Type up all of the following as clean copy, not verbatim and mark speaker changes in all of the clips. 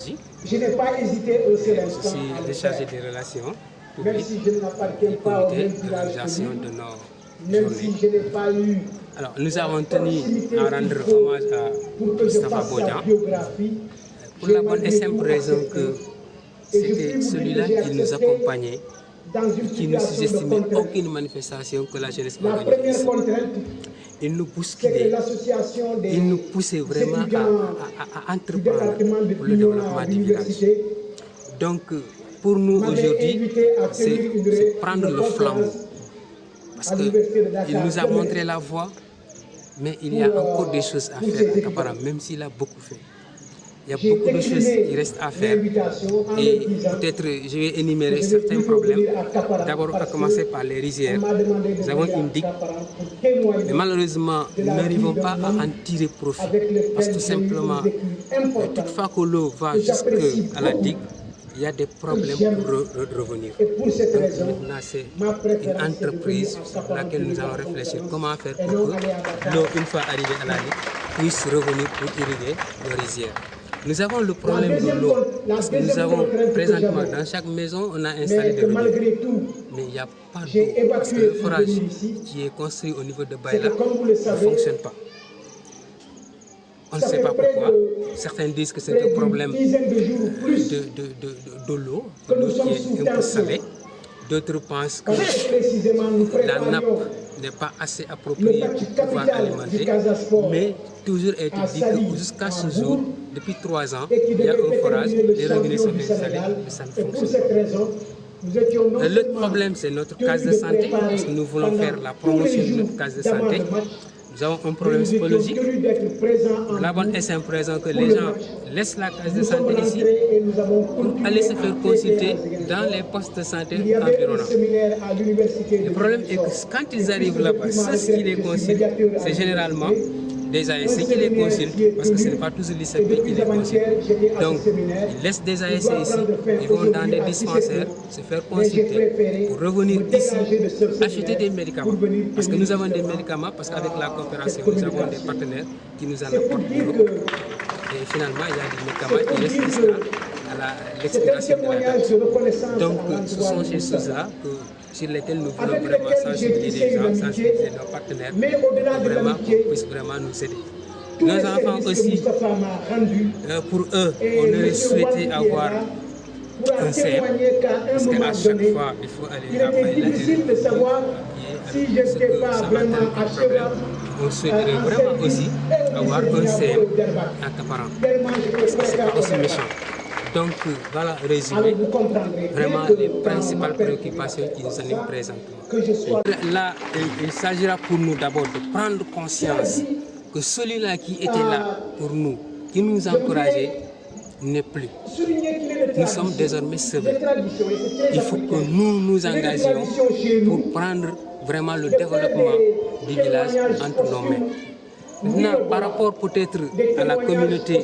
Speaker 1: Je n'ai pas hésité un seul instant.
Speaker 2: Je suis déchargé des relations publiques,
Speaker 1: même si je n'appartiens pas au même village
Speaker 2: de nos
Speaker 1: même
Speaker 2: journées.
Speaker 1: si je n'ai pas eu.
Speaker 2: Alors, nous avons tenu à rendre hommage à Moustapha Bodian pour la bonne et simple raison que c'était celui-là qui nous accompagnait, qui ne sous-estimait aucune manifestation que la jeunesse organise. Il nous bousculait, il nous poussait vraiment à entreprendre pour le développement du village. Donc, pour nous aujourd'hui, c'est prendre le flambeau. Parce qu'il nous a montré la voie, mais il y a encore des choses à faire à Kaparam, même s'il a beaucoup fait. Il y a beaucoup de choses qui restent à faire et peut-être je vais énumérer certains problèmes. D'abord, à commencer par les rizières. Nous avons une digue, mais malheureusement, nous n'arrivons pas à en tirer profit. Parce que tout simplement, toutefois que l'eau va jusqu'à la digue, il y a des problèmes pour revenir. Donc maintenant, c'est une entreprise sur laquelle nous allons réfléchir comment faire pour que l'eau, une fois arrivée à la digue, puisse revenir pour irriguer nos rizières. Nous avons le problème de l'eau, parce que nous avons présentement dans chaque maison, on a installé des robinets. Mais il n'y a pas d'eau, parce que le forage qui est construit au niveau de Baïla ne fonctionne pas. On ne sait pas pourquoi. Certains disent que c'est un problème de l'eau qui est un peu salée. D'autres pensent que la nappe n'est pas assez appropriée pour pouvoir alimenter. Mais toujours est-il dit que jusqu'à ce jour, depuis 3 ans, il y a un forage, les robinets sont installés, mais ça ne fonctionne pas. L'autre problème, c'est notre case de santé, parce que nous voulons faire la promotion de notre case de santé. Nous avons un problème psychologique. La bonne et simple raison que les gens laissent la case de santé ici pour aller se faire consulter dans les postes de santé environnants. Le problème est que quand ils arrivent là-bas, ceux qui les consultent, c'est généralement des ASC qui les consultent, parce que ce n'est pas tous les l'ICP qui les consultent. Donc, ils laissent des ASC ici, ils vont dans des dispensaires se faire consulter pour revenir ici, acheter des médicaments. Parce que nous avons des médicaments, parce qu'avec la coopération, nous avons des partenaires qui nous en apportent beaucoup. Et finalement, il y a des médicaments qui restent jusqu'à l'expiration de la date. Donc, ce sont ces choses-là sur lesquelles nous voulons vraiment sensibiliser les gens, sensibiliser nos partenaires, vraiment qu'on puisse vraiment nous aider. Nos enfants aussi, pour eux, on aurait souhaité avoir un CM, parce qu'à chaque fois, il faut aller à Baïla et ce que ça va être un problème. On souhaiterait vraiment aussi avoir un CM à Kaparam, parce que ce n'est pas aussi méchant. Donc voilà, résumé, vraiment les principales préoccupations qui nous animent présentement. Là, il s'agira pour nous d'abord de prendre conscience que celui-là qui était là pour nous, qui nous encourageait, n'est plus. Nous sommes désormais sauvés. Il faut que nous nous engagions pour prendre vraiment le développement du village entre nos mains. Maintenant, par rapport peut-être à la communauté,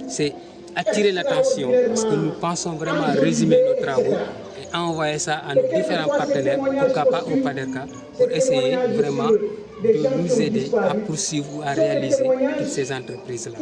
Speaker 2: c'est attirer l'attention, parce que nous pensons vraiment résumer nos travaux et envoyer ça à nos différents partenaires, au CAPA, au PADERCA, pour essayer vraiment de nous aider à poursuivre ou à réaliser toutes ces entreprises-là.